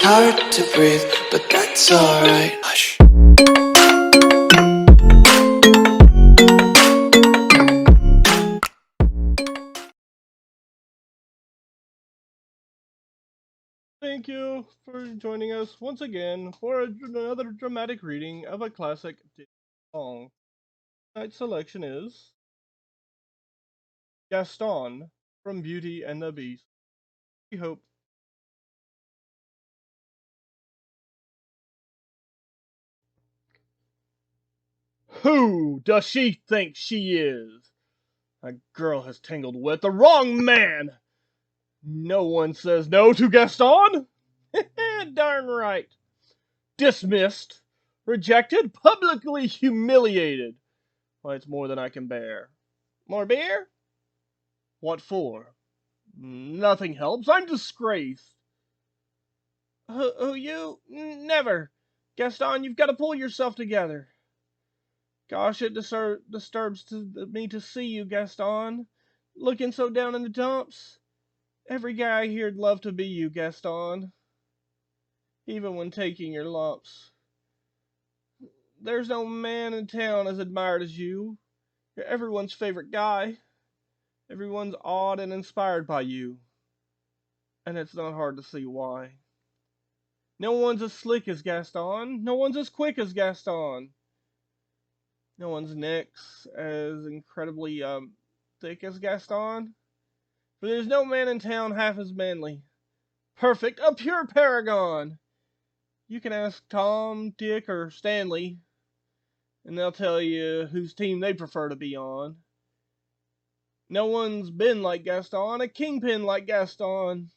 Hard to breathe, but that's alright. Hush. Thank you for joining us once again for another dramatic reading of a classic Disney song. Tonight's selection is Gaston from Beauty and the Beast. We hope. Who does she think she is? That girl has tangled with the wrong man! No one says no to Gaston? Darn right. Dismissed, rejected, publicly humiliated. Why, it's more than I can bear. More beer? What for? Nothing helps. I'm disgraced. Who you? Never. Gaston, you've got to pull yourself together. Gosh, it disturbs me to see you, Gaston. Looking so down in the dumps. Every guy here'd love to be you, Gaston. Even when taking your lumps. There's no man in town as admired as you. You're everyone's favorite guy. Everyone's awed and inspired by you. And it's not hard to see why. No one's as slick as Gaston. No one's as quick as Gaston. No one's neck's as incredibly thick as Gaston. For there's no man in town half as manly. Perfect, a pure paragon. You can ask Tom, Dick, or Stanley, and they'll tell you whose team they prefer to be on. No one's been like Gaston, a kingpin like Gaston.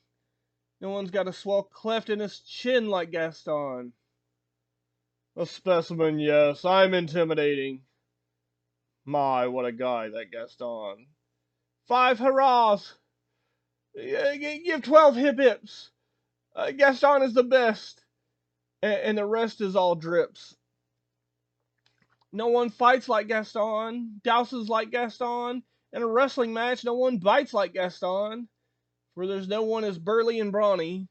No one's got a swell cleft in his chin like Gaston. A specimen, yes, I'm intimidating. My, what a guy, that Gaston. 5 hurrahs! Give 12 hip hips! Gaston is the best! And the rest is all drips. No one fights like Gaston, douses like Gaston. In a wrestling match, no one bites like Gaston. For there's no one as burly and brawny.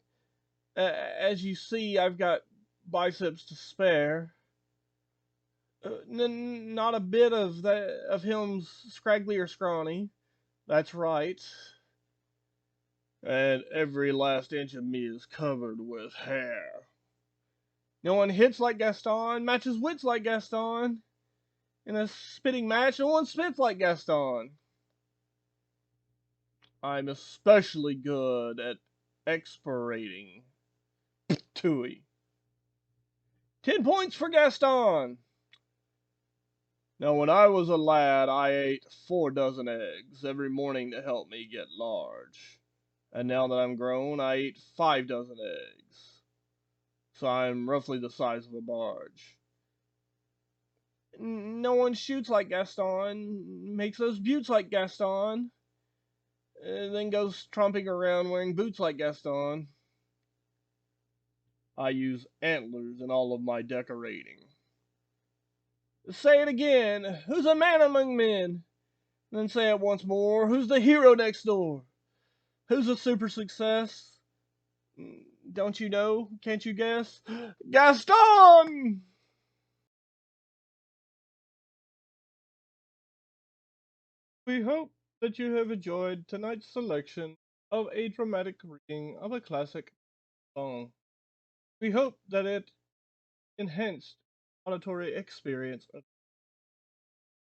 As you see, I've got biceps to spare. Not a bit of him's scraggly or scrawny. That's right. And every last inch of me is covered with hair. No one hits like Gaston, matches wits like Gaston. In a spitting match, no one spits like Gaston. I'm especially good at expirating. Tooey. 10 points for Gaston! Now, when I was a lad, I ate 4 dozen eggs every morning to help me get large. And now that I'm grown, I eat 5 dozen eggs. So I'm roughly the size of a barge. No one shoots like Gaston, makes those buttes like Gaston, and then goes tromping around wearing boots like Gaston. I use antlers in all of my decorating. Say it again, who's a man among men? Then say it once more, who's the hero next door? Who's a super success? Don't you know? Can't you guess? Gaston! We hope that you have enjoyed tonight's selection of a dramatic reading of a classic song. We hope that it enhanced auditory experience.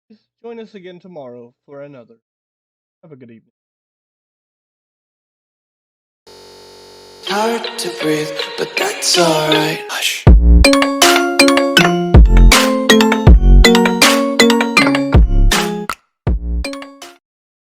Please join us again tomorrow for another. Have a good evening. Hard to breathe, but that's alright. Hush.